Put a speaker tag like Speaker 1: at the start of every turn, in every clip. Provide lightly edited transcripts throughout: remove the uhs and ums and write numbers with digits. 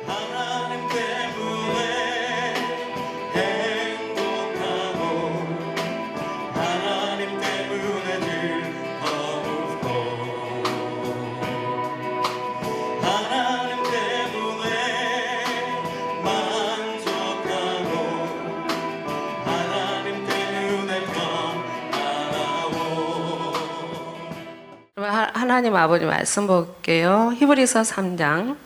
Speaker 1: 하나님 때문에 행복하고 하나님 때문에 즐겁고 하나님 때문에 만족하고 하나님 때문에 평안하고.
Speaker 2: 그러면 하나님 아버지 말씀 볼게요. 히브리서 3장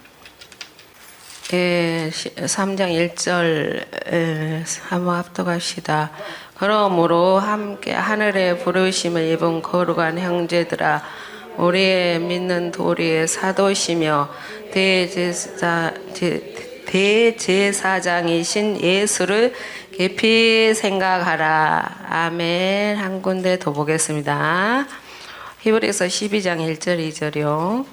Speaker 2: 3장 1절 한번 합독합시다. 그러므로 함께 하늘의 부르심을 입은 거룩한 형제들아, 우리의 믿는 도리의 사도시며 대제사장이신 예수를 깊이 생각하라. 아멘. 한 군데 더 보겠습니다. 히브리서 12장 1절 2절이요.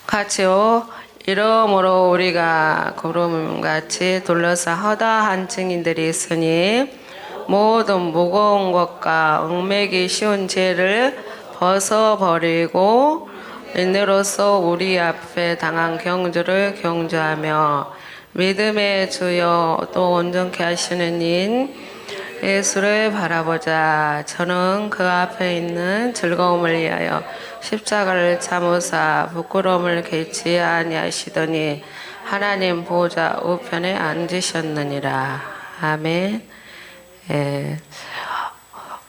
Speaker 2: 같이요. 이러므로 우리가 구름같이 둘러싸 허다한 증인들이 있으니 모든 무거운 것과 얽매기 쉬운 죄를 벗어버리고 인내로서 우리 앞에 당한 경주를 경주하며 믿음의 주여 또 온전케 하시는 인 예수를 바라보자. 저는 그 앞에 있는 즐거움을 위하여 십자가를 참으사 부끄러움을 개치 아니하시더니 하나님 보좌 우편에 앉으셨느니라. 아멘.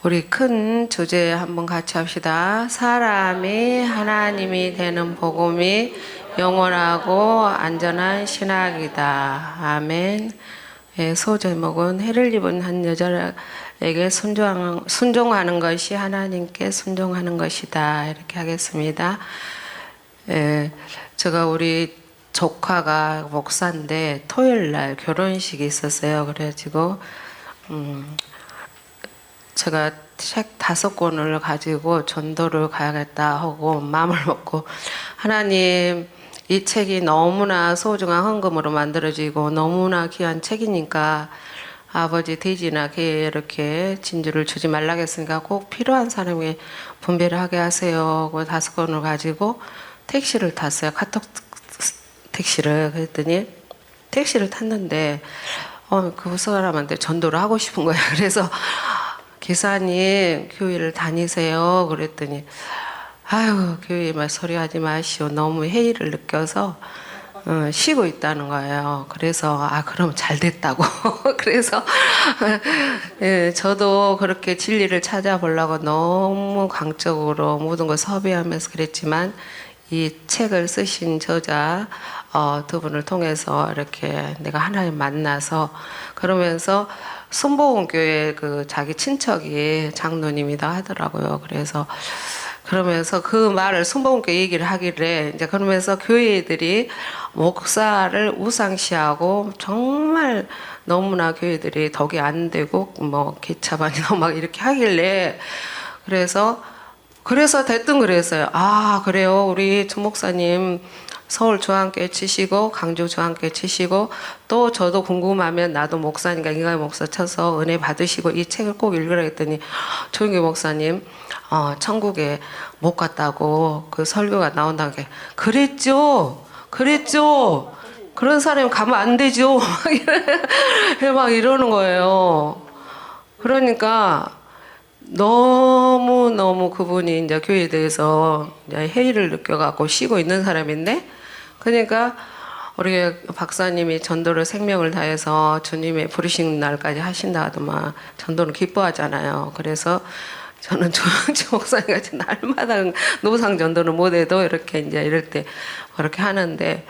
Speaker 2: 우리 큰 주제 한번 같이 합시다. 사람이 하나님이 되는 복음이 영원하고 안전한 신학이다. 아멘. 소제목은 해를 입은 한 여자에게 순종하는 것이 하나님께 순종하는 것이다. 이렇게 하겠습니다. 제가 우리 조카가 목사인데 토요일 날 결혼식이 있었어요. 그래가지고 제가 책 5권을 가지고 전도를 가야겠다 하고 마음을 먹고, 하나님 이 책이 너무나 소중한 헌금으로 만들어지고 너무나 귀한 책이니까 아버지 돼지나 개 이렇게 진주를 주지 말라겠으니까 꼭 필요한 사람에게 분배를 하게 하세요 하고 5권을 가지고 택시를 탔어요. 카톡 택시를. 그랬더니 택시를 탔는데 그 사람한테 전도를 하고 싶은 거예요. 그래서 기사님 교회를 다니세요 그랬더니 아유 교회 말 소리 하지 마시오. 너무 회의를 느껴서 쉬고 있다는 거예요. 그래서 그럼 잘 됐다고. 그래서 저도 그렇게 진리를 찾아보려고 너무 강적으로 모든 걸 섭외하면서 그랬지만 이 책을 쓰신 저자 두 분을 통해서 이렇게 내가 하나님 만나서 그러면서 순복음교회 그 자기 친척이 장로님이다 하더라고요. 그래서 그러면서 그 말을 순복음교회 얘기를 하길래 이제 그러면서 교회들이 목사를 우상시하고 정말 너무나 교회들이 덕이 안 되고 뭐 개차반이나 막 이렇게 하길래 그래서 됐든 그랬어요. 그래요. 우리 주 목사님 서울 중앙교회 치시고 강주 중앙교회 치시고 또 저도 궁금하면 나도 목사니까 인간 목사 쳐서 은혜 받으시고 이 책을 꼭 읽으라 했더니 조영규 목사님 천국에 못 갔다고 그 설교가 나온다는 게 그랬죠 그런 사람이 가면 안 되죠 막 이러는 거예요. 그러니까 너무 그분이 이제 교회에 대해서 이제 회의를 느껴갖고 쉬고 있는 사람인데, 그러니까 우리 박사님이 전도를 생명을 다해서 주님의 부르신 날까지 하신다 하더만 전도는 기뻐하잖아요. 그래서 저는 조영주 목사님 같이 날마다 노상 전도는 못해도 이렇게 이제 이럴 때 그렇게 하는데,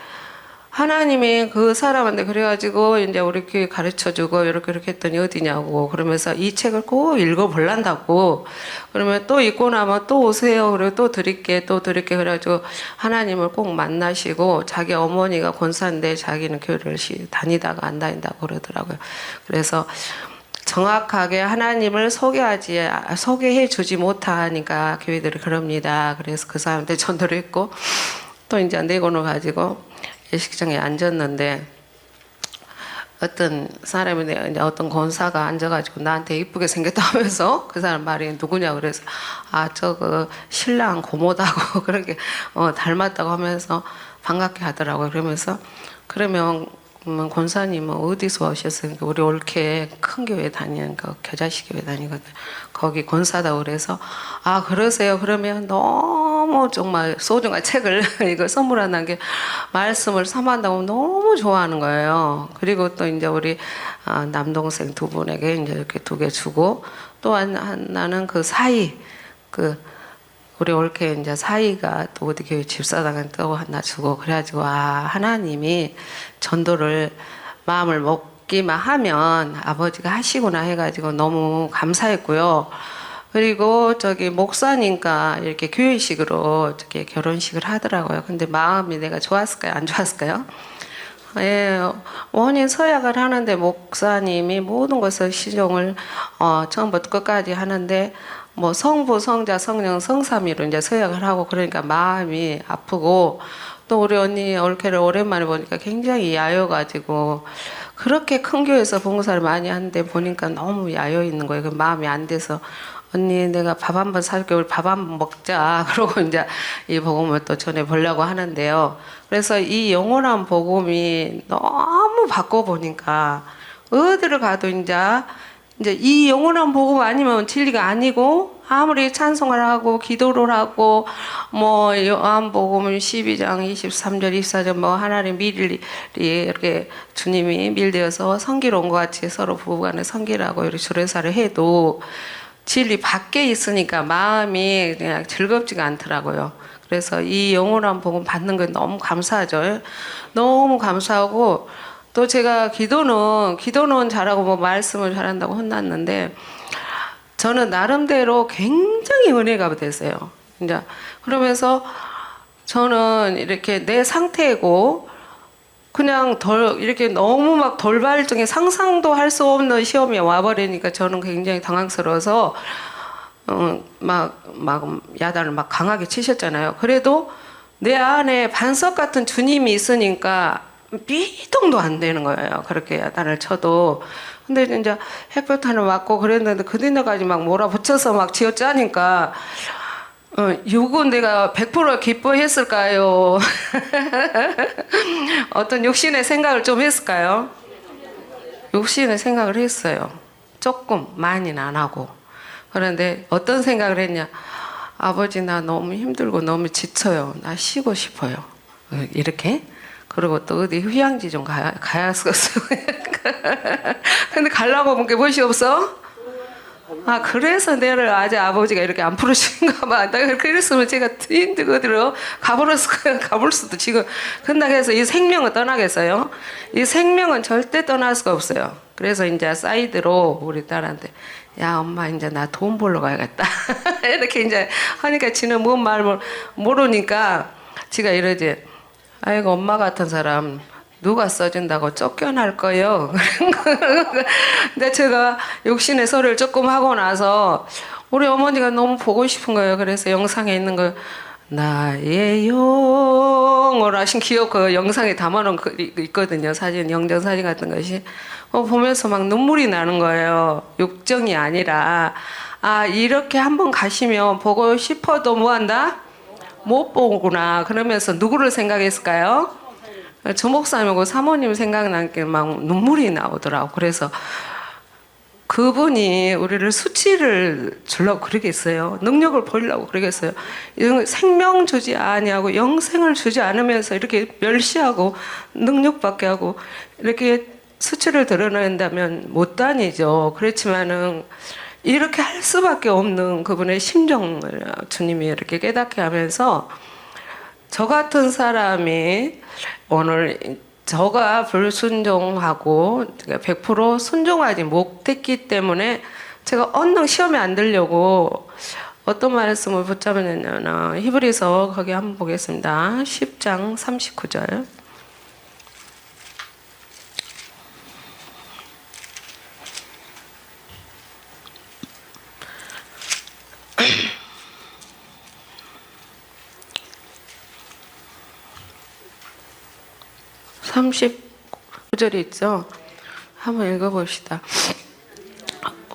Speaker 2: 하나님이 그 사람한테 그래가지고 이제 우리 교회 가르쳐주고 이렇게 했더니 어디냐고 그러면서 이 책을 꼭 읽어볼란다고 그러면 또 읽고 나면 또 오세요. 그리고 또 드릴게 그래가지고 하나님을 꼭 만나시고, 자기 어머니가 권사인데 자기는 교회를 다니다가 안 다닌다고 그러더라고요. 그래서 정확하게 하나님을 소개해 주지 못하니까 교회들이 그럽니다. 그래서 그 사람한테 전도를 했고, 또 이제 내곤을 가지고 예식장에 앉았는데 어떤 사람이 이제 어떤 권사가 앉아가지고 나한테 이쁘게 생겼다 하면서 그 사람 말이 누구냐 그래서 저거 신랑 고모다고 그렇게 닮았다고 하면서 반갑게 하더라고요. 그러면서 그러면 권사님은 어디서 오셨어요? 우리 올케 큰 교회 다니는 거 겨자씨 교회 다니거든. 거기 권사다 그래서 아 그러세요. 그러면 너무 정말 소중한 책을 이걸 선물한다는 게 말씀을 삼한다고 너무 좋아하는 거예요. 그리고 또 이제 우리 남동생 두 분에게 이제 이렇게 2개 주고 또 하나는 그 사이 그 우리 올케 이제 사이가 또 어디 교회 집사당은 또 하나 주고 그래가지고 하나님이 전도를 마음을 먹기만 하면 아버지가 하시구나 해가지고 너무 감사했고요. 그리고 저기 목사님과 이렇게 교회식으로 이렇게 결혼식을 하더라고요. 근데 마음이 내가 좋았을까요? 안 좋았을까요? 예, 원인 서약을 하는데 목사님이 모든 것을 시종을 처음부터 끝까지 하는데 뭐 성부, 성자, 성령, 성삼위로 이제 서약을 하고 그러니까 마음이 아프고 또 우리 언니 올케를 오랜만에 보니까 굉장히 야여가지고 그렇게 큰 교회에서 봉사를 많이 하는데 보니까 너무 야여 있는 거예요. 그 마음이 안 돼서 언니 내가 밥 한번 사줄게 우리 밥 한번 먹자 그러고 이제 이 복음을 또 전해 보려고 하는데요. 그래서 이 영원한 복음이 너무 바꿔보니까 어디를 가도 이제 이 영원한 복음 아니면 진리가 아니고 아무리 찬송을 하고 기도를 하고 뭐 요한복음 12장 23절 24절 뭐 하나님 밀이 이렇게 주님이 밀되어서 성기로 온 것 같이 서로 부부간에 성기라고 이렇게 주례사를 해도 진리 밖에 있으니까 마음이 그냥 즐겁지가 않더라고요. 그래서 이 영원한 복음 받는 건 너무 감사하죠. 너무 감사하고 또 제가 기도는 잘하고 뭐 말씀을 잘한다고 혼났는데 저는 나름대로 굉장히 은혜가 됐어요. 이제 그러면서 저는 이렇게 내 상태고 그냥 이렇게 너무 막 돌발적인 상상도 할 수 없는 시험이 와버리니까 저는 굉장히 당황스러워서 막 야단을 막 강하게 치셨잖아요. 그래도 내 안에 반석 같은 주님이 있으니까 삐동도 안 되는 거예요. 그렇게 야단을 쳐도. 근데 이제 햇볕탄을 맞고 그랬는데 그 뒤에까지 막 몰아붙여서 막 쥐어짜니까 이건 내가 100% 기뻐했을까요? 어떤 욕심의 생각을 좀 했을까요? 욕심의 생각을 했어요. 조금 많이는 안 하고. 그런데 어떤 생각을 했냐? 아버지 나 너무 힘들고 너무 지쳐요. 나 쉬고 싶어요. 이렇게. 그리고 또 어디 휴양지 좀 가야 쓰겠어. 근데 가려고 하면 게 무엇이 없어? 그래서 내를 아직 아버지가 이렇게 안 풀으신가 봐. 내가 그랬으면 제가 힘들거든요. 가볼 수도 지금 끝나게 해서 이 생명은 떠나겠어요? 이 생명은 절대 떠날 수가 없어요. 그래서 이제 사이드로 우리 딸한테 야 엄마 이제 나 돈 벌러 가야겠다. 이렇게 이제 하니까 지는 뭔 말 모르니까 지가 이러지. 아이고 엄마 같은 사람 누가 써준다고 쫓겨날 거요. 근데 제가 욕심의 소리를 조금 하고 나서 우리 어머니가 너무 보고 싶은 거예요. 그래서 영상에 있는 거 나의 영어로 하신 기억 그 영상에 담아놓은 거 있거든요. 사진 영정 사진 같은 것이 보면서 막 눈물이 나는 거예요. 욕정이 아니라 이렇게 한번 가시면 보고 싶어도 뭐한다? 못 보구나. 그러면서 누구를 생각했을까요? 저 목사님하고 사모님 생각난 게 막 눈물이 나오더라고. 그래서 그분이 우리를 수치를 주려고 그러겠어요. 능력을 보이려고 그러겠어요. 생명 주지 아니하고 영생을 주지 않으면서 이렇게 멸시하고 능력받게 하고 이렇게 수치를 드러낸다면 못 다니죠. 그렇지만은 이렇게 할 수밖에 없는 그분의 심정을 주님이 이렇게 깨닫게 하면서 저 같은 사람이 오늘 저가 불순종하고 100% 순종하지 못했기 때문에 제가 언능 시험에 안 들려고 어떤 말씀을 붙잡았냐면 히브리서 거기 한번 보겠습니다. 10장 39절. (39절이) 있죠. 한번 읽어봅시다.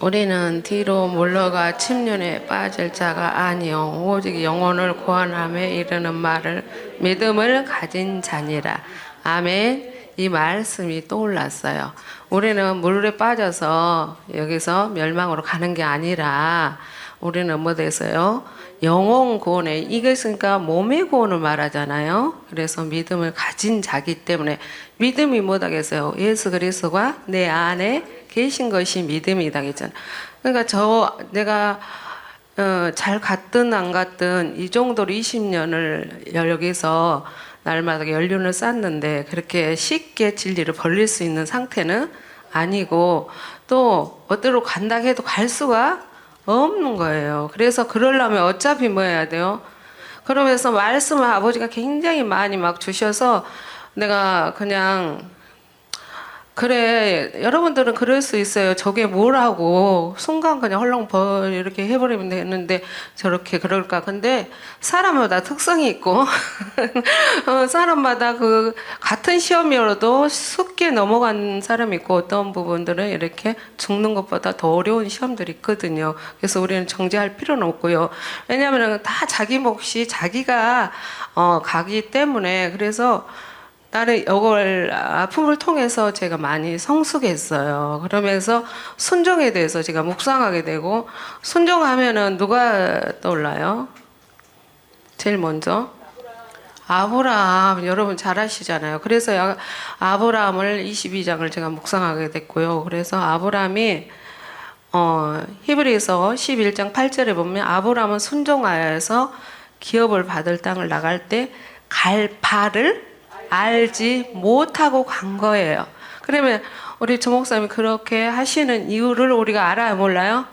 Speaker 2: 우리는 뒤로 물러가 침륜에 빠질 자가 아니요 오직 영혼을 구원함에 이르는 말을 믿음을 가진 자니라. 아멘. 이 말씀이 떠올랐어요. 우리는 물에 빠져서 여기서 멸망으로 가는 게 아니라 우리는 뭐 됐어요? 영혼 구원에, 이게 있으니까 몸의 구원을 말하잖아요. 그래서 믿음을 가진 자기 때문에, 믿음이 뭐다겠어요? 예수 그리스도가 내 안에 계신 것이 믿음이다 했잖아요. 그러니까 내가 잘 갔든 안 갔든 이 정도로 20년을 여기서 날마다 연륜을 쌓는데 그렇게 쉽게 진리를 벌릴 수 있는 상태는 아니고, 또 어디로 간다 해도 갈 수가 없는 거예요. 그래서 그러려면 어차피 뭐 해야 돼요? 그러면서 말씀을 아버지가 굉장히 많이 막 주셔서 내가 그냥, 그래, 여러분들은 그럴 수 있어요. 저게 뭐라고 순간 그냥 헐렁벌 이렇게 해버리면 되는데 저렇게 그럴까. 근데 사람마다 특성이 있고 사람마다 그 같은 시험이어도 쉽게 넘어간 사람이 있고, 어떤 부분들은 이렇게 죽는 것보다 더 어려운 시험들이 있거든요. 그래서 우리는 정죄할 필요는 없고요. 왜냐하면 다 자기 몫이 자기가 가기 때문에. 그래서 나는 이걸 아픔을 통해서 제가 많이 성숙했어요. 그러면서 순종에 대해서 제가 묵상하게 되고, 순종하면은 누가 떠올라요? 제일 먼저 아브라함, 여러분 잘 아시잖아요. 그래서 아브라함을 22장을 제가 묵상하게 됐고요. 그래서 아브라함이 히브리서 11장 8절에 보면 아브라함은 순종하여서 기업을 받을 땅을 나갈 때 갈 바를 알지 못하고 간 거예요. 그러면 우리 조 목사님이 그렇게 하시는 이유를 우리가 알아요, 몰라요?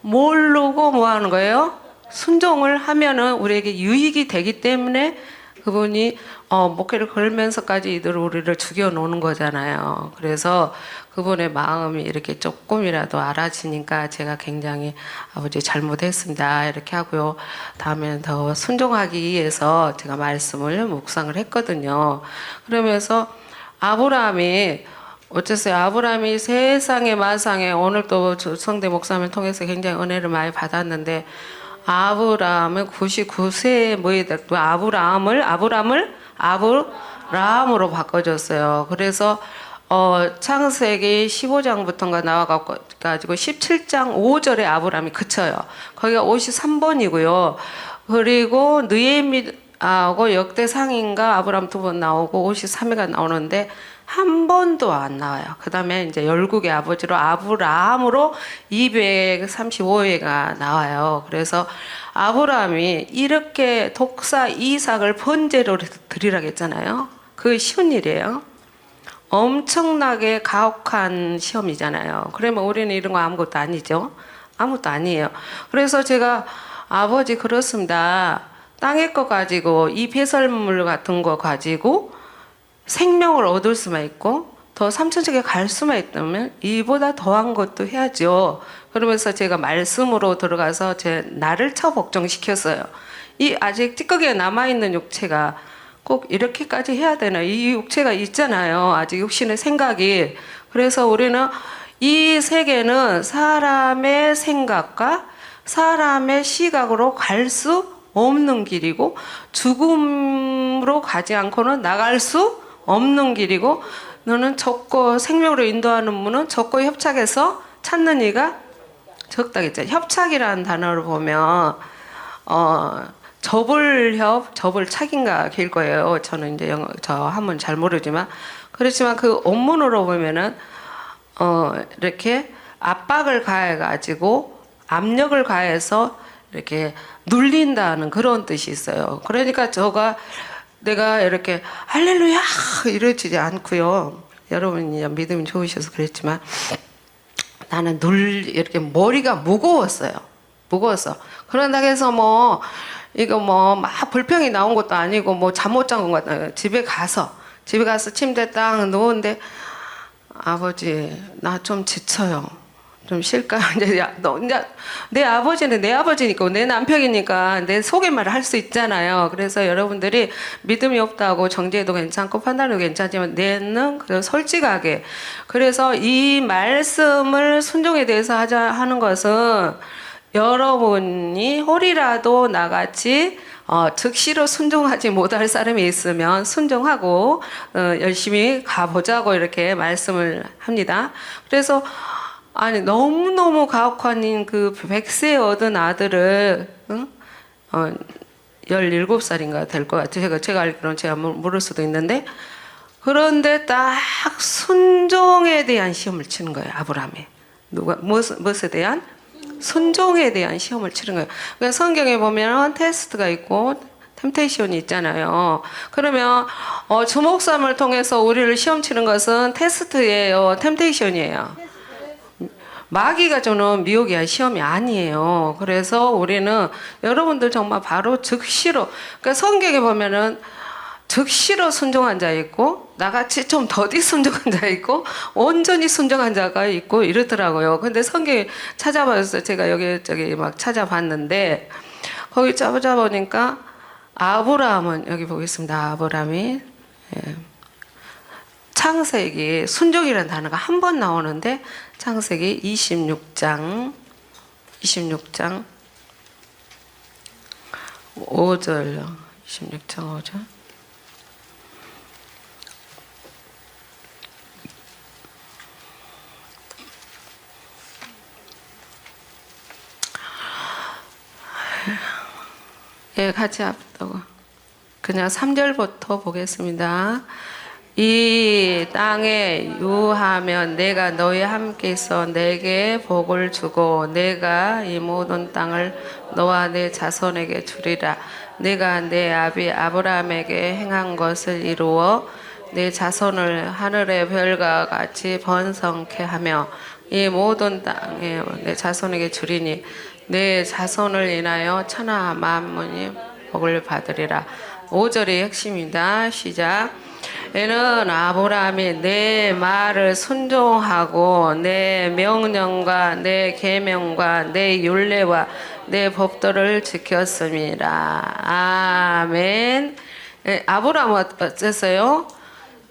Speaker 2: 모르고 뭐 하는 거예요? 순종을 하면은 우리에게 유익이 되기 때문에 그분이 목회를 걸면서까지 우리를 죽여놓는 거잖아요. 그래서 그분의 마음이 이렇게 조금이라도 알아지니까 제가 굉장히 아버지 잘못했습니다 이렇게 하고요. 다음에는 더 순종하기 위해서 제가 말씀을 묵상을 했거든요. 그러면서 아브라함이 어쨌어요. 아브라함이 세상의 마상에, 오늘 또 성대 목사님을 통해서 굉장히 은혜를 많이 받았는데, 아브라함은 99세에 뭐에 됐고 아브라함을 아브라함으로 바꿔줬어요. 그래서 창세기 15장부터가 나와가지고 17장 5절에 아브라함이 그쳐요. 거기가 53번이고요. 그리고 느헤미야하고 역대상인가 아브라함 2번 나오고 53회가 나오는데 한 번도 안 나와요. 그 다음에 이제 열국의 아버지로 아브라함으로 235회가 나와요. 그래서 아브라함이 이렇게 독사 이삭을 번제로 드리라고 했잖아요. 그 쉬운 일이에요. 엄청나게 가혹한 시험이잖아요. 그러면 우리는 이런 거 아무것도 아니죠. 아무것도 아니에요. 그래서 제가 아버지 그렇습니다. 땅의 거 가지고 이 배설물 같은 거 가지고 생명을 얻을 수만 있고 더 삼천sek에 갈 수만 있다면 이보다 더한 것도 해야죠. 그러면서 제가 말씀으로 들어가서 제 나를 복종시켰어요. 이 아직 찌꺼기가 남아있는 육체가 꼭 이렇게까지 해야 되나? 이 육체가 있잖아요. 아직 육신의 생각이. 그래서 우리는 이 세계는 사람의 생각과 사람의 시각으로 갈 수 없는 길이고, 죽음으로 가지 않고는 나갈 수 없는 길이고, 너는 적고 생명으로 인도하는 문은 적고 협착해서 찾는 이가 적다겠죠. 협착이라는 단어를 보면 접을착인가 길 거예요. 저는 이제 저 한문 잘 모르지만, 그렇지만 그 원문으로 보면은 이렇게 압박을 가해가지고 압력을 가해서 이렇게 눌린다는 그런 뜻이 있어요. 그러니까 내가 이렇게 할렐루야 이러지 않고요. 여러분이 믿음이 좋으셔서 그랬지만 나는 이렇게 머리가 무거웠어요. 무거웠어. 그런다고 해서 이거 막 불평이 나온 것도 아니고 잠 못 잔 것 같아요. 집에 가서 침대 딱 누웠는데 아버지 나 좀 지쳐요. 좀 쉴까? 이제 내 아버지는 내 아버지니까 내 남편이니까 내 속에말을 할 수 있잖아요. 그래서 여러분들이 믿음이 없다고 정죄도 괜찮고 판단도 괜찮지만 내는 그래서 솔직하게. 그래서 이 말씀을 순종에 대해서 하는 것은 여러분이 홀이라도 나같이 즉시로 순종하지 못할 사람이 있으면 순종하고 열심히 가보자고 이렇게 말씀을 합니다. 그래서 아니 너무너무 가혹한 그 100세 얻은 아들을 17살인가 될 것 같아요. 제가 알기로는 제가 모를 수도 있는데 그런데 딱 순종에 대한 시험을 치는 거예요. 아브라함이. 무엇에 대한? 순종에 대한 시험을 치는 거예요. 그러니까 성경에 보면 테스트가 있고 템테이션이 있잖아요. 그러면 주목삼을 통해서 우리를 시험 치는 것은 테스트예요. 템테이션이에요. 마귀가 주는 미혹이야 시험이 아니에요. 그래서 우리는 여러분들 정말 바로 즉시로 그러니까 성경에 보면은 즉시로 순종한 자 있고 나같이 좀 더디 순종한 자 있고 온전히 순종한 자가 있고 이러더라고요. 근데 성경에 찾아봐서 제가 여기저기 막 찾아봤는데 거기 찾아보니까 아브라함은 여기 보겠습니다. 아브라함이 창세기 순종이라는 단어가 한 번 나오는데 창세기 26장 5절요. 26장 5절. 예, 같이 앞다고. 그냥 3절부터 보겠습니다. 이 땅에 유하면 내가 너희 함께 있어 내게 복을 주고 내가 이 모든 땅을 너와 내 자손에게 주리라. 내가 내 아비 아브라함에게 행한 것을 이루어 내 자손을 하늘의 별과 같이 번성케 하며 이 모든 땅에 내 자손에게 주리니 내 자손을 인하여 천하 만민이 복을 받으리라. 5절이 핵심이다. 시작. 이는 아브라함이 내 말을 순종하고 내 명령과 내 계명과 내 율례와 내 법도를 지켰습니다. 아멘. 예, 아브라함은 어땠어요?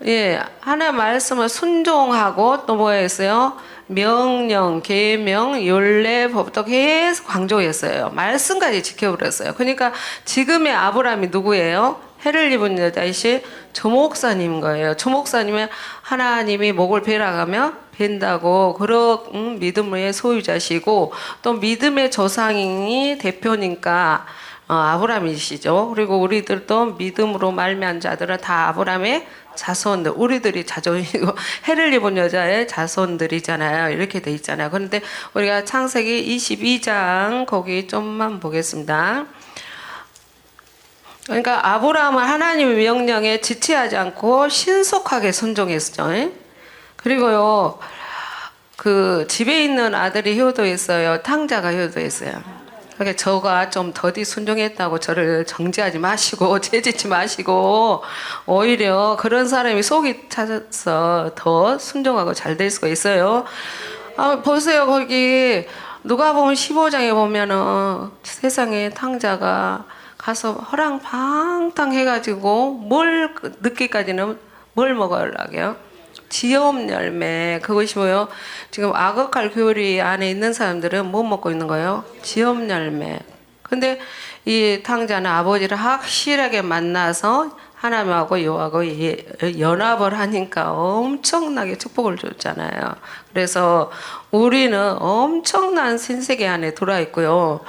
Speaker 2: 예, 하나님의 말씀을 순종하고 또 뭐였어요? 명령, 계명, 율례, 법도 계속 강조했어요. 말씀까지 지켜버렸어요. 그러니까 지금의 아브라함이 누구예요? 해를 입은 여자이신 조목사님 거예요. 조목사님은 하나님이 목을 베라가며 벤다고 그런 믿음의 소유자시고 또 믿음의 조상이 대표니까 아브라함이시죠. 그리고 우리들도 믿음으로 말미암은 자들은 다 아브라함의 자손들, 우리들이 자손이고 해를 입은 여자의 자손들이잖아요. 이렇게 돼 있잖아요. 그런데 우리가 창세기 22장 거기 좀만 보겠습니다. 그러니까 아브라함은 하나님의 명령에 지체하지 않고 신속하게 순종했죠. 그리고요, 그 집에 있는 아들이 효도했어요. 탕자가 효도했어요. 그러니까 저가 좀 더디 순종했다고 저를 정죄하지 마시고 죄짓지 마시고 오히려 그런 사람이 속이 차서 더 순종하고 잘 될 수가 있어요. 보세요. 거기 누가복음 15장에 보면은 세상에 탕자가 가서 허랑방탕 해가지고 뭘 늦게까지는 뭘 먹으려고요? 지엄 열매. 그것이 뭐요? 지금 아거칼 교리 안에 있는 사람들은 뭐 먹고 있는 거예요? 지엄 열매. 근데 이 탕자는 아버지를 확실하게 만나서 하나님하고 여호와하고 연합을 하니까 엄청나게 축복을 줬잖아요. 그래서 우리는 엄청난 신세계 안에 들어와 있고요.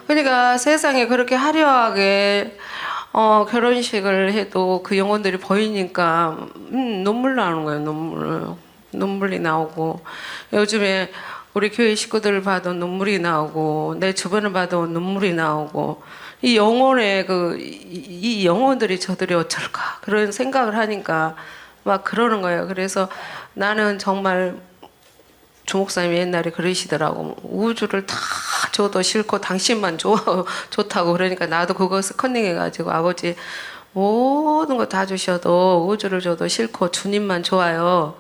Speaker 2: 그러니까 세상에 그렇게 화려하게 결혼식을 해도 그 영혼들이 보이니까 눈물 나는 거예요. 눈물이 나오고 요즘에 우리 교회 식구들을 봐도 눈물이 나오고 내 주변을 봐도 눈물이 나오고 이 영혼의 이 영혼들이 저들이 어쩔까 그런 생각을 하니까 막 그러는 거예요. 그래서 나는 정말 주목사님이 옛날에 그러시더라고. 우주를 다 줘도 싫고 당신만 좋다고 그러니까 나도 그것을 컨닝해가지고 아버지 모든 거 다 주셔도 우주를 줘도 싫고 주님만 좋아요.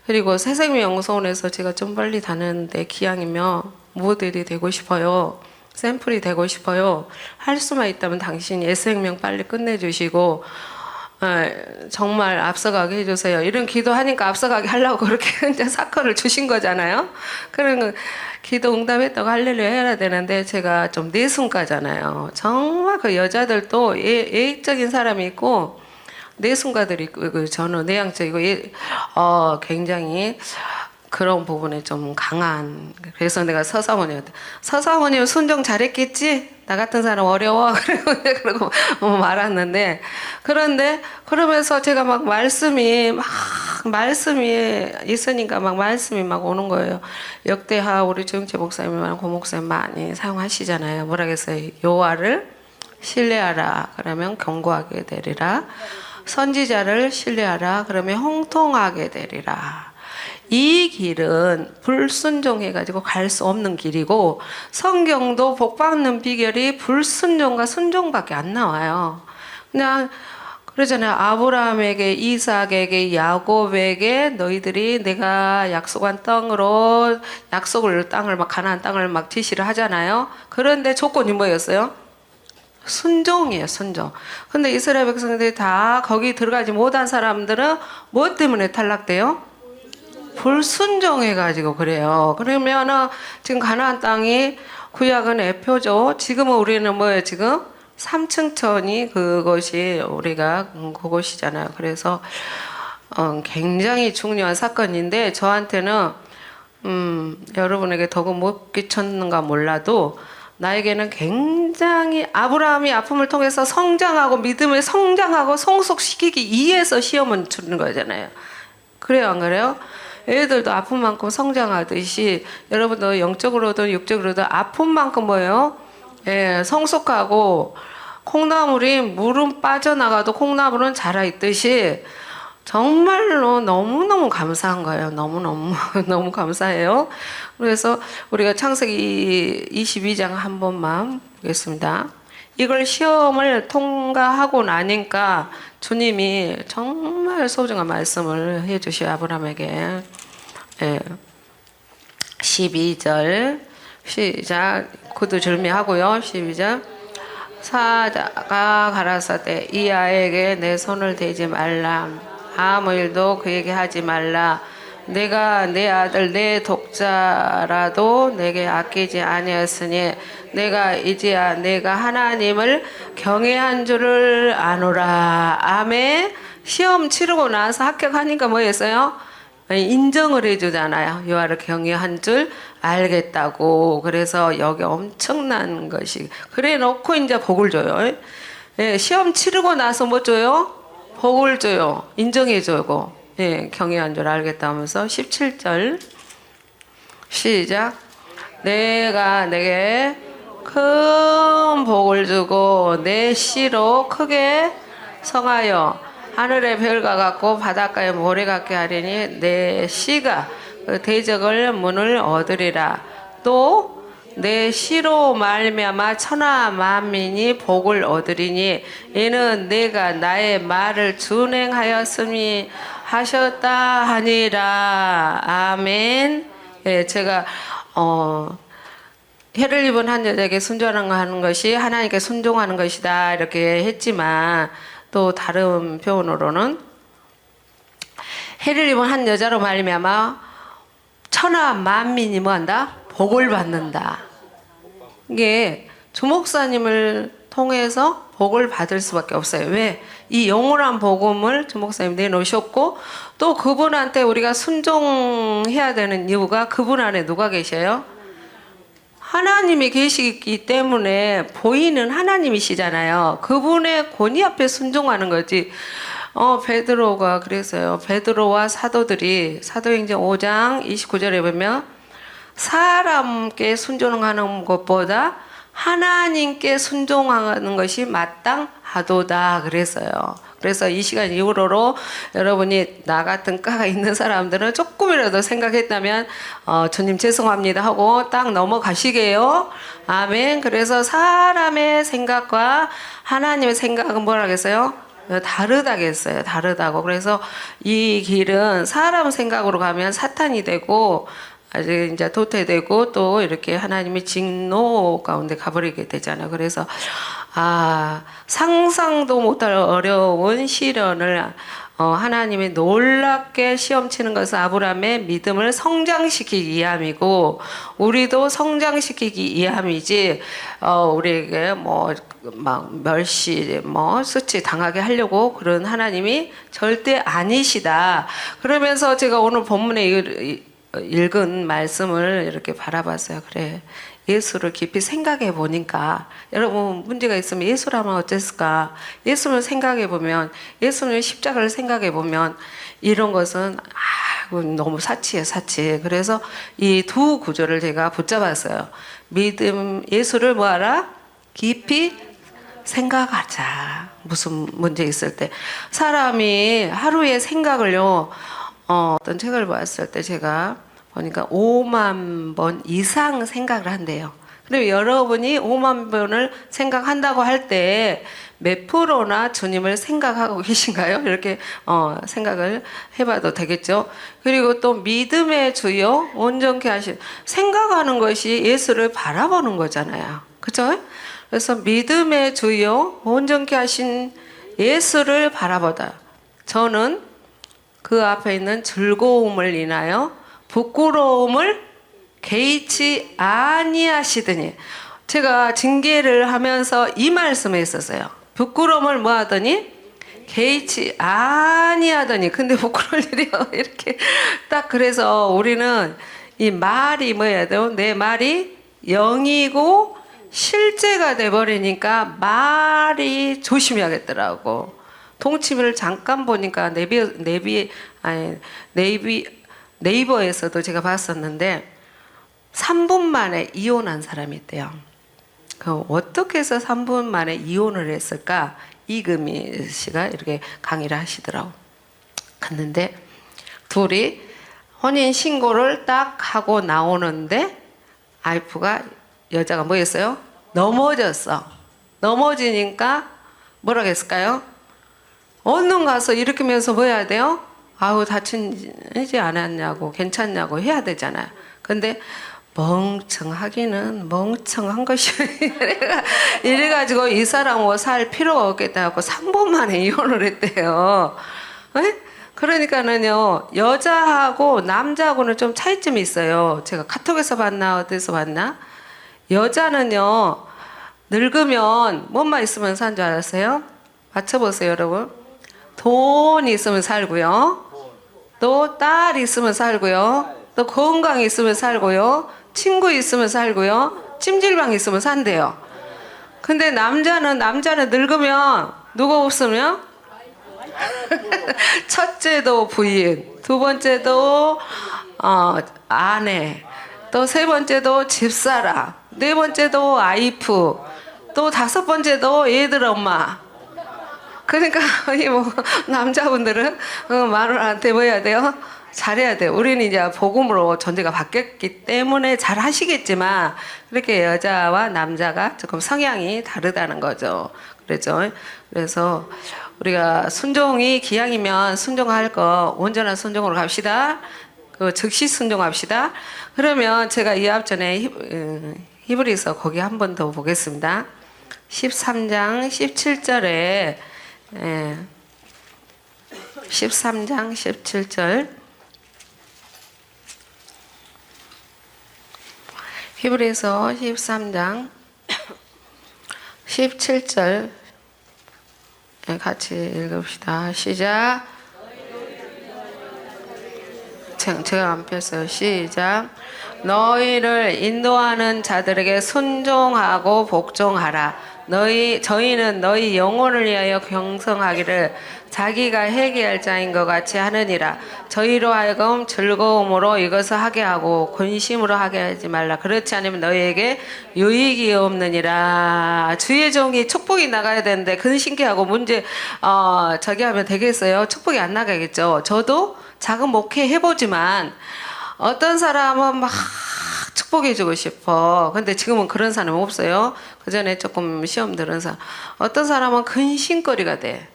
Speaker 2: 그리고 새생명연구소원에서 제가 좀 빨리 다녔는데 기왕이면 모델이 되고 싶어요. 샘플이 되고 싶어요. 할 수만 있다면 당신이 S생명 빨리 끝내주시고 정말 앞서가게 해주세요. 이런 기도하니까 앞서가게 하려고 그렇게 이제 사건을 주신 거잖아요. 그런 기도 응답했다고 할렐루야 해야 되는데 제가 좀 내숭가잖아요. 정말 그 여자들도 예의적인 사람이 있고 내숭가들이 있고 저는 내향적이고 굉장히 그런 부분에 좀 강한. 그래서 내가 서사모님한테 서사모님 순종 잘했겠지? 나 같은 사람 어려워. 그러고 말았는데 그런데 그러면서 제가 막 말씀이 있으니까 막 말씀이 막 오는 거예요. 역대하 우리 조영채 목사님이랑 고 목사님 많이 사용하시잖아요. 뭐라겠어요? 여호와를 신뢰하라. 그러면 견고하게 되리라. 선지자를 신뢰하라. 그러면 형통하게 되리라. 이 길은 불순종해가지고 갈 수 없는 길이고 성경도 복받는 비결이 불순종과 순종밖에 안 나와요. 그냥 그러잖아요. 아브라함에게, 이삭에게, 야곱에게 너희들이 내가 약속한 땅으로 땅을 막 가나안 땅을 막 지시를 하잖아요. 그런데 조건이 뭐였어요? 순종이에요, 순종. 근데 이스라엘 백성들이 다 거기 들어가지 못한 사람들은 뭐 때문에 탈락돼요? 불순종해가지고 그래요. 그러면은 지금 가나안 땅이 구약은 애표죠. 지금은 우리는 뭐예요? 지금 삼층천이 그것이 우리가 그것이잖아요. 그래서 굉장히 중요한 사건인데 저한테는 여러분에게 덕을 못 끼쳤는가 몰라도 나에게는 굉장히 아브라함이 아픔을 통해서 성장하고 믿음을 성장하고 성숙시키기 위해서 시험을 주는 거잖아요. 그래요, 안 그래요? 애들도 아픈 만큼 성장하듯이 여러분도 영적으로든 육적으로든 아픈 만큼 뭐예요? 예, 성숙하고 콩나물이 물은 빠져나가도 콩나물은 자라있듯이 정말로 너무너무 감사한 거예요. 너무너무 너무 감사해요. 그래서 우리가 창세기 22장 한 번만 보겠습니다. 이걸 시험을 통과하고 나니까 주님이 정말 소중한 말씀을 해주셔 아브라함에게. 예. 12절 시작. 구두 절미하고요. 12절 사자가 가라사대 이 아이에게 내 손을 대지 말라. 아무 일도 그에게 하지 말라. 내가 내 아들 내 독자라도 내게 아끼지 아니었으니 내가 이제야 내가 하나님을 경외한 줄을 아노라. 아멘. 시험 치르고 나서 합격하니까 뭐였어요? 인정을 해주잖아요. 여호와를 경외한 줄 알겠다고. 그래서 여기 엄청난 것이 그래 놓고 이제 복을 줘요. 예, 시험 치르고 나서 뭐 줘요? 복을 줘요. 인정해주고. 예, 경외한 줄 알겠다 하면서 17절 시작. 내가 내게 큰 복을 주고 내 씨로 크게 성하여 하늘의 별과 같고 바닷가의 모래 같게 하리니 내 씨가 그 대적을 문을 얻으리라. 또 내 씨로 말미암아 천하 만민이 복을 얻으리니 이는 내가 나의 말을 준행하였음이 하셨다 하니라. 아멘. 예, 제가 해를 입은 한 여자에게 순종하는 것이 하나님께 순종하는 것이다 이렇게 했지만 또 다른 표현으로는 해를 입은 한 여자로 말미암아 천하 만민이 뭐한다? 복을 받는다. 이게 주목사님을 통해서 복을 받을 수밖에 없어요. 왜? 이 영원한 복음을 주목사님 내놓으셨고 또 그분한테 우리가 순종해야 되는 이유가 그분 안에 누가 계셔요? 하나님이 계시기 때문에 보이는 하나님이시잖아요. 그분의 권위 앞에 순종하는 거지. 베드로가 그랬어요. 베드로와 사도들이 사도행전 5장 29절에 보면 사람께 순종하는 것보다 하나님께 순종하는 것이 마땅하도다 그랬어요. 그래서 이 시간 이후로 여러분이 나 같은 까가 있는 사람들은 조금이라도 생각했다면 주님 죄송합니다 하고 딱 넘어가시게요. 아멘. 그래서 사람의 생각과 하나님의 생각은 뭐라겠어요? 다르다겠어요. 다르다고. 그래서 이 길은 사람 생각으로 가면 사탄이 되고 아직 이제 도태되고 또 이렇게 하나님의 진노 가운데 가버리게 되잖아요. 그래서 상상도 못할 어려운 시련을 하나님이 놀랍게 시험치는 것은 아브라함의 믿음을 성장시키기 위함이고 우리도 성장시키기 위함이지 우리에게 막 멸시 수치 당하게 하려고 그런 하나님이 절대 아니시다. 그러면서 제가 오늘 본문에 읽은 말씀을 이렇게 바라봤어요. 그래, 예수를 깊이 생각해 보니까 여러분 문제가 있으면 예수라면 어땠을까? 예수를 생각해 보면 예수님 십자가를 생각해 보면 이런 것은 너무 사치해 사치. 그래서 이 두 구절을 제가 붙잡았어요. 믿음 예수를 뭐하라? 깊이 생각하자. 무슨 문제 있을 때 사람이 하루에 생각을요. 어떤 책을 봤을 때 제가 보니까 5만 번 이상 생각을 한대요. 그럼 여러분이 5만 번을 생각한다고 할 때 몇 프로나 주님을 생각하고 계신가요? 이렇게 생각을 해봐도 되겠죠. 그리고 또 믿음의 주요 온전케 하신 생각하는 것이 예수를 바라보는 거잖아요. 그렇죠? 그래서 믿음의 주요 온전케 하신 예수를 바라보다 저는 그 앞에 있는 즐거움을 인하여 부끄러움을 개의치 아니하시더니 제가 징계를 하면서 이 말씀을 했었어요. 부끄러움을 뭐 하더니 개의치 아니하더니 근데 부끄러울 일이요 이렇게 딱 그래서 우리는 이 말이 뭐야 돼요? 내 말이 영이고 실제가 돼버리니까 말이 조심해야겠더라고. 동치미를 잠깐 보니까 네이버에서도 제가 봤었는데 3분 만에 이혼한 사람이 있대요. 어떻게 해서 3분 만에 이혼을 했을까? 이금희 씨가 이렇게 강의를 하시더라고. 갔는데 둘이 혼인 신고를 딱 하고 나오는데 와이프가 여자가 뭐였어요? 넘어졌어. 넘어지니까 뭐라고 했을까요? 얼른 가서 일으키면서 뭐 해야 돼요? 다치지 않았냐고 괜찮냐고 해야 되잖아요. 근데 멍청하기는 멍청한 것이 이래가지고 이 사람 살 필요가 없겠다 하고 3분 만에 이혼을 했대요. 에? 그러니까는요 여자하고 남자하고는 좀 차이점이 있어요. 제가 카톡에서 봤나 어디서 봤나? 여자는요 늙으면 뭐만 있으면 사는 줄 알았어요? 맞춰보세요 여러분. 돈 있으면 살고요. 또 딸 있으면 살고요. 또 건강 있으면 살고요. 친구 있으면 살고요. 찜질방 있으면 산대요. 근데 남자는 늙으면 누가 없으면 첫째도 부인, 두 번째도 아내, 또 세 번째도 집사람, 네 번째도 와이프, 또 다섯 번째도 애들 엄마. 그러니까 남자분들은 마누라한테 뭐 해야 돼요? 잘해야 돼요. 우리는 이제 복음으로 전제가 바뀌었기 때문에 잘 하시겠지만 그렇게 여자와 남자가 조금 성향이 다르다는 거죠. 그렇죠? 그래서 우리가 순종이 기양이면 순종할 거 온전한 순종으로 갑시다. 즉시 순종합시다. 그러면 제가 이 앞전에 히브리서 거기 한 번 더 보겠습니다. 13장 17절에 13장 17절 히브리서 13장 17절 같이 읽읍시다. 시작. 제가 안 폈어요. 시작. 너희를 인도하는 자들에게 순종하고 복종하라. 저희는 너희 영혼을 위하여 경성하기를 자기가 회개할 자인 것 같이 하느니라. 저희로 하여금 즐거움으로 이것을 하게 하고 근심으로 하게 하지 말라. 그렇지 않으면 너희에게 유익이 없느니라. 주의 종이 축복이 나가야 되는데 근심케 하고 문제 저기 하면 되겠어요? 축복이 안 나가겠죠. 저도 작은 목회 해보지만 어떤 사람은 막 축복해주고 싶어. 근데 지금은 그런 사람은 없어요. 그 전에 조금 시험 들은 사람. 어떤 사람은 근심거리가 돼.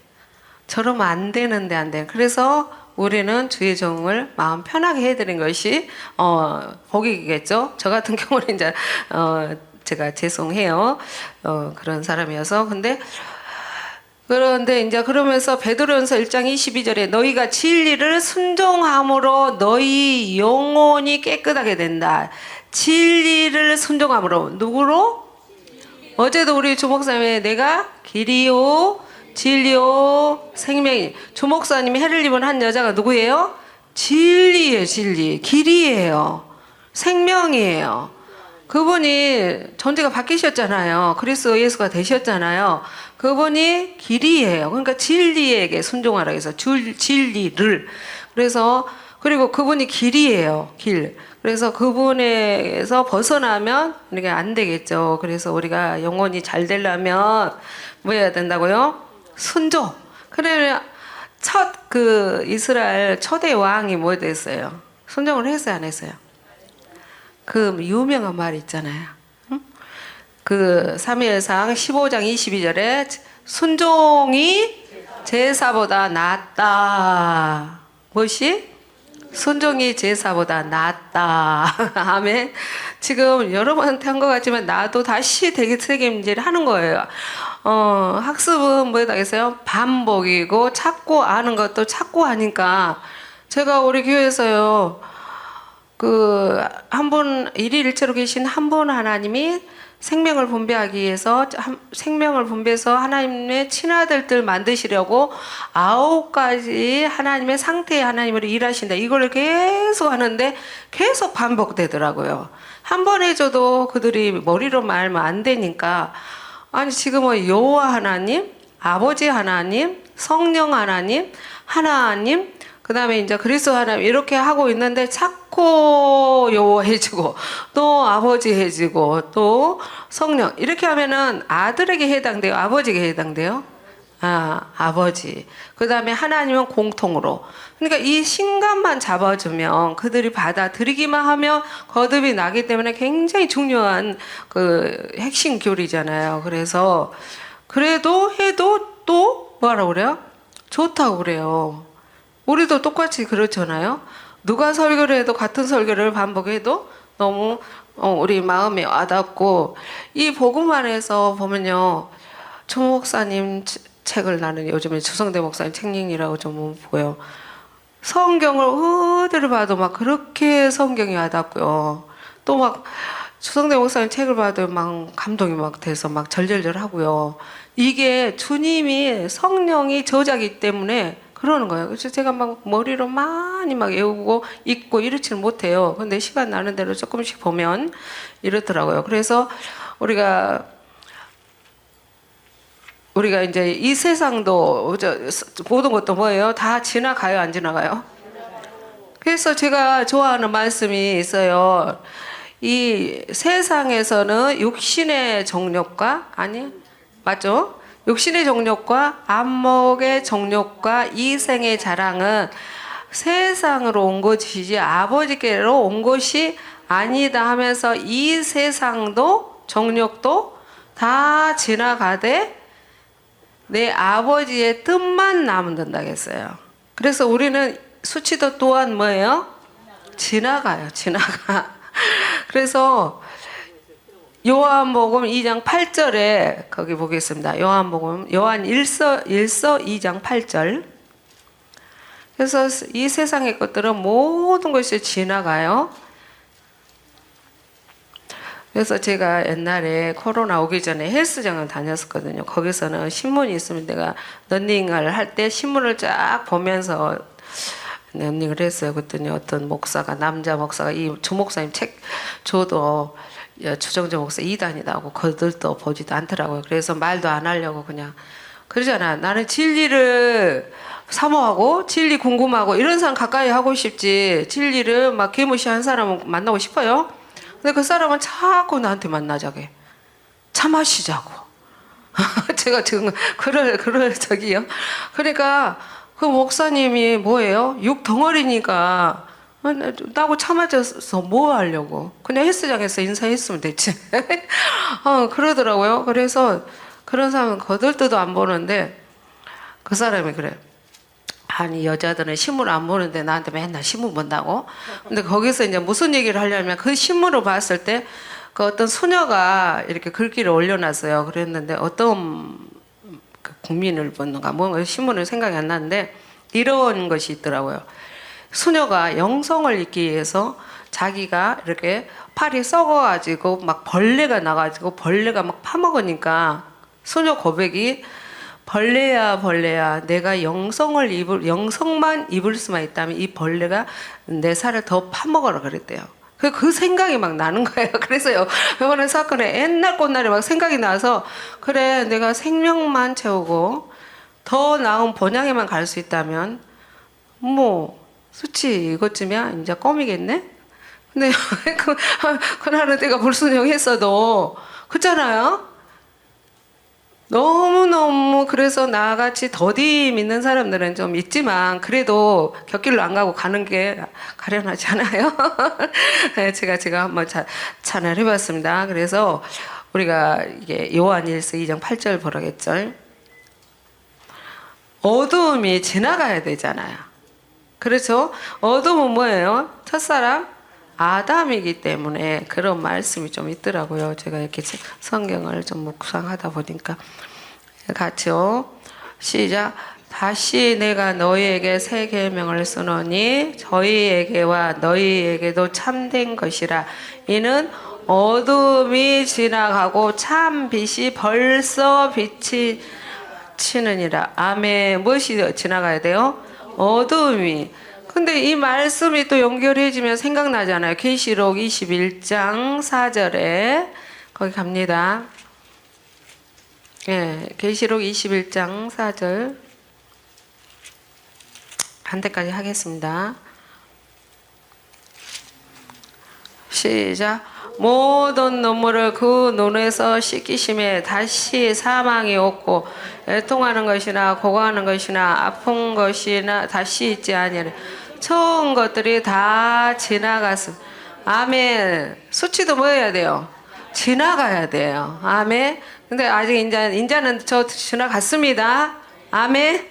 Speaker 2: 저러면 안 되는데 안 돼. 그래서 우리는 주의 종을 마음 편하게 해드린 것이 복이겠죠. 저 같은 경우는 이제 제가 죄송해요. 그런 사람이어서. 그런데 이제 그러면서 베드로전서 1장 22절에 너희가 진리를 순종함으로 너희 영혼이 깨끗하게 된다. 진리를 순종함으로 누구로? 어제도 우리 주목사님의 내가 길이요 진리요 생명이 주목사님이 해를 입은 한 여자가 누구예요? 진리예요. 진리 길이에요. 생명이에요. 그분이 존재가 바뀌셨잖아요. 그리스도 예수가 되셨잖아요. 그분이 길이에요. 그러니까 진리에게 순종하라 해서 진리를. 그래서 그리고 그분이 길이에요. 길. 그래서 그분에서 벗어나면 이게 안 되겠죠. 그래서 우리가 영혼이 잘 되려면 뭐 해야 된다고요? 순종. 그래 첫 그 이스라엘 초대 왕이 뭐 됐어요? 순종을 했어요, 안 했어요? 그 유명한 말 있잖아요. 응? 그 사무엘상 15장 22절에 순종이 제사보다 낫다. 무엇이? 순종이 제사보다 낫다. 아멘. 지금 여러분한테 한 것 같지만 나도 다시 되게 책임질 하는 거예요. 학습은 뭐에다 하겠어요? 반복이고 찾고 아는 것도 찾고 하니까 제가 우리 교회에서요. 그 한 분 일일일체로 계신 한 분 하나님이 생명을 분배하기 위해서 생명을 분배해서 하나님의 친아들들 만드시려고 9가지 하나님의 상태의 하나님으로 일하신다. 이걸 계속 하는데 계속 반복되더라고요. 한 번 해줘도 그들이 머리로 말면 안 되니까 아니 지금은 여호와 하나님, 아버지 하나님, 성령 하나님, 하나님 그 다음에 이제 그리스도 하나님 이렇게 하고 있는데 자꾸 여호와 해주고 또 아버지 해주고 또 성령 이렇게 하면은 아들에게 해당돼요? 아버지에게 해당돼요? 아버지. 그 다음에 하나님은 공통으로. 그러니까 이 신감만 잡아주면 그들이 받아들이기만 하면 거듭이 나기 때문에 굉장히 중요한 그 핵심 교리잖아요. 그래서 그래도 해도 또 뭐라고 그래요? 좋다고 그래요. 우리도 똑같이 그렇잖아요. 누가 설교를 해도 같은 설교를 반복해도 너무 우리 마음에 와닿고 이 복음 안에서 보면요. 조 목사님 책을 나는 요즘에 주성대 목사님 책 읽이라고 좀 보고요. 성경을 어디를 봐도 막 그렇게 성경이 와닿고요. 또 막 주성대 목사님 책을 봐도 막 감동이 막 돼서 막 절절절 하고요. 이게 주님이 성령이 저자기 때문에 그러는 거예요. 그래서 제가 막 머리로 많이 막 외우고 읽고 이렇지는 못해요. 근데 시간 나는 대로 조금씩 보면 이렇더라고요. 그래서 우리가 이제 이 세상도 모든 것도 뭐예요? 다 지나가요, 안 지나가요? 그래서 제가 좋아하는 말씀이 있어요. 이 세상에서는 육신의 정욕과 맞죠? 육신의 정욕과 안목의 정욕과 이생의 자랑은 세상으로 온 것이지 아버지께로 온 것이 아니다 하면서 이 세상도 정욕도 다 지나가되 내 아버지의 뜻만 남는다 했어요. 그래서 우리는 수치도 또한 뭐예요? 지나가요. 지나가. 그래서 요한복음 2장 8절에 거기 보겠습니다. 요한복음 요한 1서 2장 8절. 그래서 이 세상의 것들은 모든 것이 지나가요. 그래서 제가 옛날에 코로나 오기 전에 헬스장을 다녔었거든요. 거기서는 신문이 있으면 내가 러닝을 할 때 신문을 쫙 보면서 러닝을 했어요. 그랬더니 어떤 목사가 남자 목사가 이 주목사님 책 줘도 주정재 목사 이단이라고 거들떠 보지도 않더라고요. 그래서 말도 안 하려고 그냥 그러잖아. 나는 진리를 사모하고 진리 궁금하고 이런 사람 가까이 하고 싶지 진리를 막 개무시한 사람은 만나고 싶어요? 근데 그 사람은 자꾸 나한테 만나자게 차 마시자고 제가 지금 그럴 적이요. 그러니까 그 목사님이 뭐예요? 육 덩어리니까 나하고 차 마셔서 뭐 하려고 그냥 헬스장에서 인사했으면 됐지. 그러더라고요. 그래서 그런 사람은 거들떠도 안 보는데 그 사람이 그래. 아니 여자들은 신문 안 보는데 나한테 맨날 신문 본다고? 근데 거기서 이제 무슨 얘기를 하려면 그 신문을 봤을 때 그 어떤 소녀가 이렇게 글귀를 올려놨어요. 그랬는데 어떤 그 국민을 보는가 뭐 신문을 생각이 안 나는데 이런 것이 있더라고요. 소녀가 영성을 잊기 위해서 자기가 이렇게 팔이 썩어가지고 막 벌레가 나가지고 벌레가 막 파먹으니까 소녀 고백이 벌레야 벌레야 내가 영성만 입을 수만 있다면 이 벌레가 내 살을 더 파먹어라 그랬대요. 그 생각이 막 나는 거예요. 그래서요 이번에 사건에 옛날 꽃날이 막 생각이 나서 그래 내가 생명만 채우고 더 나은 본향에만 갈 수 있다면 뭐 수치 이것쯤이야 이제 껌이겠네. 근데 그날은 내가 불순종했어도 그렇잖아요. 너무너무 그래서 나같이 더디 믿는 사람들은 좀 있지만 그래도 곁길로 안 가고 가는 게 가련하지 않아요? 네, 제가 한번 찬을 해봤습니다. 그래서 우리가 이게 요한일서 2장 8절 보라겠죠. 어두움이 지나가야 되잖아요. 그렇죠? 어두움은 뭐예요? 첫사람 아담이기 때문에 그런 말씀이 좀 있더라고요. 제가 이렇게 성경을 좀 묵상하다 보니까 같이요. 시작. 다시 내가 너희에게 새 계명을 쓰노니 저희에게와 너희에게도 참된 것이라. 이는 어둠이 지나가고 참 빛이 벌써 빛이 치느니라. 아멘. 무엇이 지나가야 돼요? 어둠이. 근데 이 말씀이 또 연결해지면 생각나잖아요. 계시록 21장 4절에 거기 갑니다. 예, 계시록 21장 4절 한 대까지 하겠습니다. 시작. 모든 눈물을 그 눈에서 씻기심에 다시 사망이 없고 애통하는 것이나 고고하는 것이나 아픈 것이나 다시 있지 아니하리. 처음 것들이 다 지나갔음. 아멘. 수치도 뭐 해야 돼요? 지나가야 돼요. 아멘. 근데 아직 인자는 저 지나갔습니다. 아멘.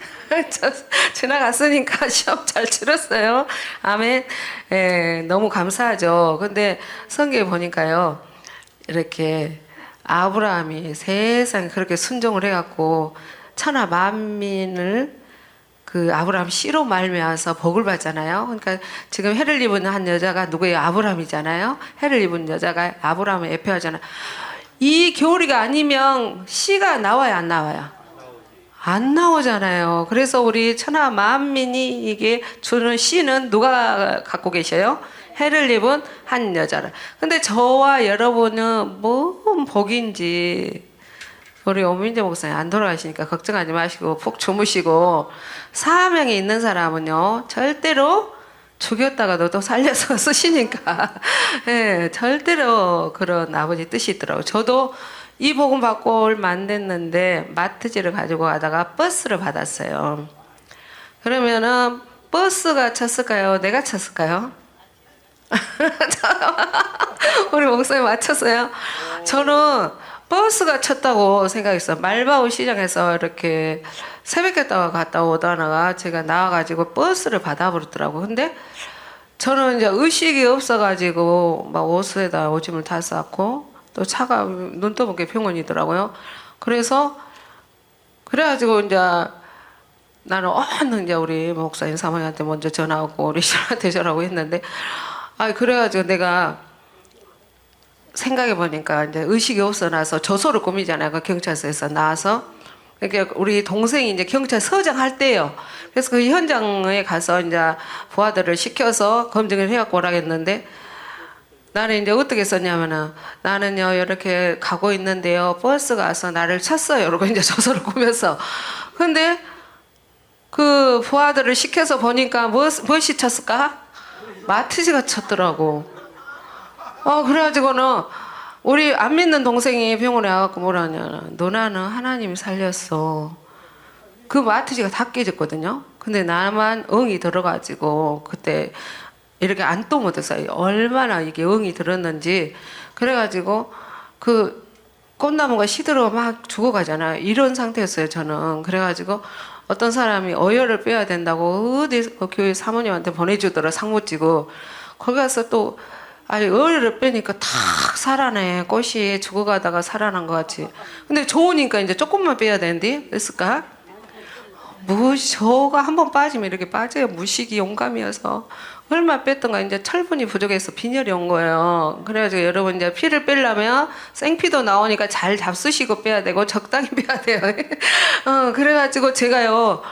Speaker 2: 저 지나갔으니까 시험 잘 치렀어요. 아멘. 예, 너무 감사하죠. 근데 성경에 보니까요, 이렇게 아브라함이 세상에 그렇게 순종을 해갖고 천하 만민을 그 아브라함 씨로 말미암아서 복을 받잖아요. 그러니까 지금 해를 입은 한 여자가 누구예요? 아브라함이잖아요. 해를 입은 여자가 아브라함을 예표하잖아요. 이 교리가 아니면 씨가 나와요, 안 나와요? 안 나오잖아요. 그래서 우리 천하 만민이 이게 주는 씨는 누가 갖고 계셔요? 해를 입은 한 여자라. 근데 저와 여러분은 뭔 복인지 우리 오민재 목사님 안 돌아가시니까 걱정하지 마시고 푹 주무시고 사명이 있는 사람은요 절대로 죽였다가도 또 살려서 쓰시니까 예, 절대로 그런 아버지 뜻이 있더라고요. 저도 이 복음 받고 얼마 안 됐는데 마트지를 가지고 가다가 버스를 받았어요. 그러면은 버스가 쳤을까요? 내가 쳤을까요? 우리 목사님 맞췄어요? 저는 버스가 쳤다고 생각했어요. 말바우 시장에서 이렇게 새벽에 갔다 오다가 제가 나와가지고 버스를 받아버렸더라고요. 근데 저는 이제 의식이 없어가지고 막 옷에다 오줌을 다 쌌고 또 차가 눈 떠보게 병원이더라고요. 그래가지고 이제 나는 이제 우리 목사님 사모님한테 먼저 전화하고 우리 신랑한테 전화하고 했는데 그래가지고 내가 생각해 보니까 이제 의식이 없어나서 저소를 꾸미잖아요. 그 경찰서에서 나와서. 그러니까 우리 동생이 이제 경찰서장 할 때요. 그래서 그 현장에 가서 이제 부하들을 시켜서 검증을 해갖고 오라 했는데 나는 이제 어떻게 썼냐면은 나는요 이렇게 가고 있는데요 버스가 와서 나를 쳤어요. 이러고 이제 저소를 꾸면서. 근데 그 부하들을 시켜서 보니까 무엇이 쳤을까? 마트지가 쳤더라고. 그래가지고는 우리 안 믿는 동생이 병원에 와갖고 뭐라냐. 너나는 하나님이 살렸어. 그 마트지가 다 깨졌거든요. 근데 나만 응이 들어가지고 그때 이렇게 안도 못했어요. 얼마나 이게 응이 들었는지. 그래가지고 그 꽃나무가 시들어 막 죽어가잖아요. 이런 상태였어요, 저는. 그래가지고 어떤 사람이 어혈을 빼야 된다고 어디 그 교회 사모님한테 보내주더라 상무찌고 거기 가서 또 아니 어혈을 빼니까 탁 살아내 꽃이 죽어가다가 살아난 것 같이 근데 좋으니까 이제 조금만 빼야 되는데 그랬을까? 저가 한번 빠지면 이렇게 빠져요. 무식이 용감이어서 얼마 뺐던가 이제 철분이 부족해서 빈혈이 온 거예요. 그래가지고 여러분 이제 피를 빼려면 생피도 나오니까 잘 잡수시고 빼야 되고 적당히 빼야 돼요. 그래가지고 제가요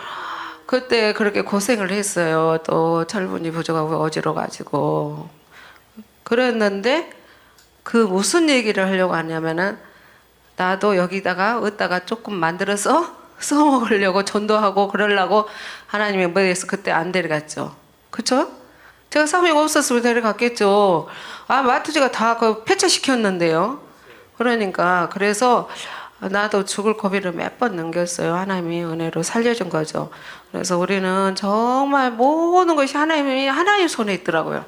Speaker 2: 그때 그렇게 고생을 했어요. 또 철분이 부족하고 어지러가지고 그랬는데 그 무슨 얘기를 하려고 하냐면은 나도 여기다가 어디다가 조금 만들어서 써먹으려고 전도하고 그러려고 하나님의 머리에서 그때 안 데려갔죠. 그쵸? 제가 사모님 없었으면 데려갔겠죠. 아 마트지가 다 그 폐차시켰는데요. 그러니까 그래서 나도 죽을 고비를 몇 번 넘겼어요. 하나님이 은혜로 살려준 거죠. 그래서 우리는 정말 모든 것이 하나님 손에 있더라고요.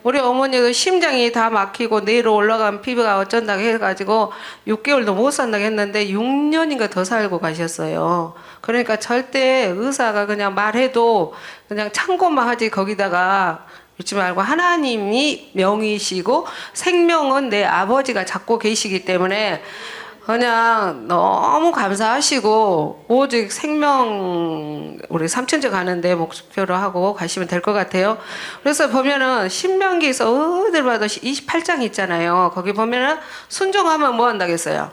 Speaker 2: 우리 어머니도 심장이 다 막히고 내로 올라간 피부가 어쩐다고 해가지고 6개월도 못 산다고 했는데 6년인가 더 살고 가셨어요. 그러니까 절대 의사가 그냥 말해도 그냥 참고만 하지 거기다가 잊지 말고 하나님이 명이시고 생명은 내 아버지가 잡고 계시기 때문에 그냥 너무 감사하시고 오직 생명 우리 삼천제 가는데 목표로 하고 가시면 될 것 같아요. 그래서 보면은 신명기에서 어딜 봐도 28장 있잖아요. 거기 보면은 순종하면 뭐 한다겠어요?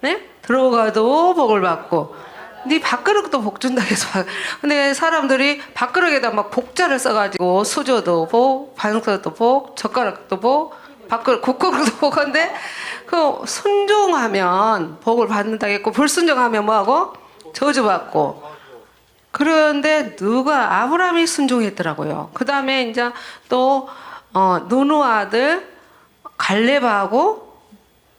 Speaker 2: 네? 들어가도 복을 받고 네 밥그릇도 복 준다 해서 근데 사람들이 밥그릇에다 막 복자를 써가지고 수저도 복, 반석도 복, 젓가락도 복, 밥그릇 국그릇도 복한데 그 순종하면 복을 받는다 했고 불순종하면 뭐하고 저주받고 그런데 누가 아브라함이 순종했더라고요. 그 다음에 이제 또 누누 아들 갈렙하고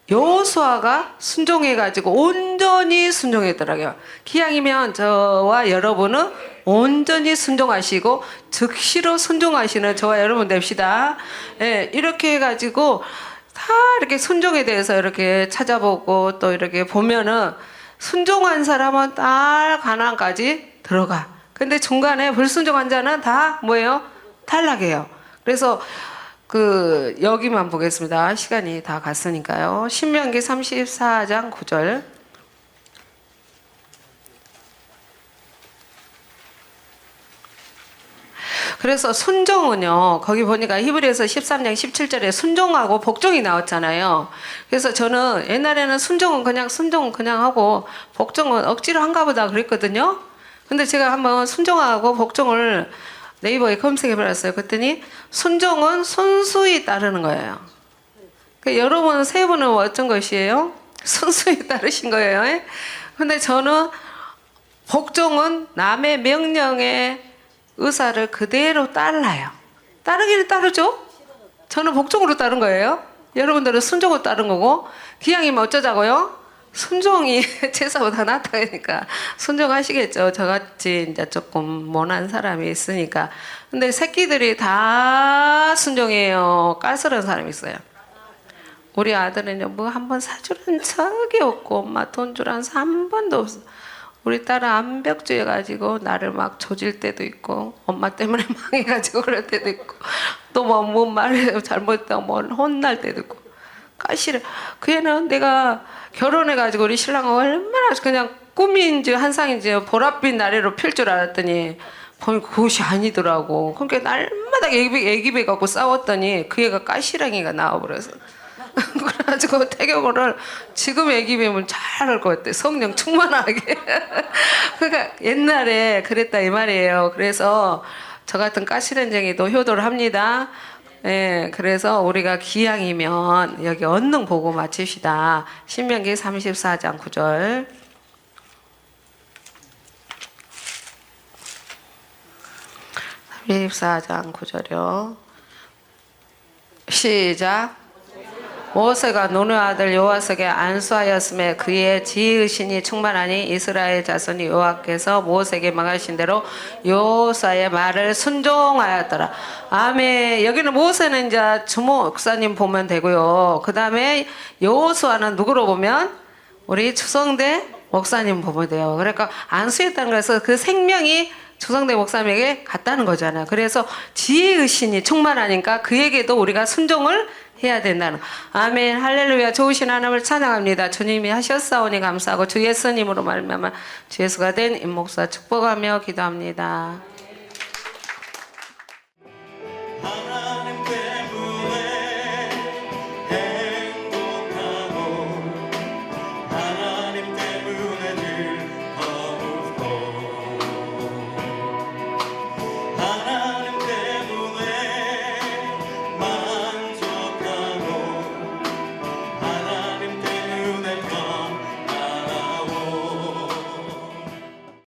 Speaker 2: 여호수아가 순종해가지고 온전히 순종했더라고요. 기왕이면 저와 여러분은 온전히 순종하시고 즉시로 순종하시는 저와 여러분 됩시다. 예, 이렇게 해가지고 다 이렇게 순종에 대해서 이렇게 찾아보고 또 이렇게 보면은 순종한 사람은 딱 가나안까지 들어가. 근데 중간에 불순종한 자는 다 뭐예요? 탈락해요. 그래서 그 여기만 보겠습니다. 시간이 다 갔으니까요. 신명기 34장 9절. 그래서 순종은요. 거기 보니까 히브리서 13장 17절에 순종하고 복종이 나왔잖아요. 그래서 저는 옛날에는 순종은 그냥 순종 그냥 하고 복종은 억지로 한가 보다 그랬거든요. 근데 제가 한번 순종하고 복종을 네이버에 검색해봤어요. 그랬더니 순종은 순수히 따르는 거예요. 그러니까 여러분 세 분은 어떤 것이에요? 순수히 따르신 거예요. 근데 저는 복종은 남의 명령에 의사를 그대로 따라요. 따르기는 따르죠? 저는 복종으로 따른 거예요. 여러분들은 순종으로 따른 거고 기왕이면 어쩌자고요? 순종이 제사보다 낫다니까 순종하시겠죠. 저같이 이제 조금 모난 사람이 있으니까. 근데 새끼들이 다 순종해요. 깐스러운 사람이 있어요. 우리 아들은요, 뭐 한번 사주는 적이 없고 엄마 돈 주라서 한 번도 없어. 우리 딸은 암벽주해가지고 나를 막 조질 때도 있고 엄마 때문에 망해가지고 그럴 때도 있고 또 뭐 말해 잘못했다고 뭐 혼날 때도 있고 까시를 그 애는 내가 결혼해가지고 우리 신랑은 얼마나 그냥 꿈인지 환상인지 보랏빛 나래로 필 줄 알았더니 보니까 그것이 아니더라고. 그러니까 날마다 애기배 갖고 싸웠더니 그 애가 까시랑이가 나와버려서 그래가지고 태경을 지금 애기배면 잘할 것 같아. 성령 충만하게. 그러니까 옛날에 그랬다 이 말이에요. 그래서 저 같은 까시렌쟁이도 효도를 합니다. 예, 그래서 우리가 기왕이면 여기 언능 보고 마칩시다. 신명기 34장 9절. (34장 9절이요) 시작. 모세가 눈의 아들 여호와에게 안수하였음에 그의 지으신이 충만하니 이스라엘 자손이 여호와께서 모세에게 명하신 대로 여호수아의 말을 순종하였더라. 아멘. 여기는 모세는 이제 주목사님 보면 되고요. 그 다음에 여호수아는 누구로 보면 우리 추성대 목사님 보면 돼요. 그러니까 안수했다는 것은 그 생명이 조성대 목사님에게 갔다는 거잖아요. 그래서 지혜의 신이 충만하니까 그에게도 우리가 순종을 해야 된다는. 아멘. 할렐루야. 좋으신 하나님을 찬양합니다. 주님이 하셨사오니 감사하고 주 예수님으로 말미암아 주 예수가 된 임목사 축복하며 기도합니다.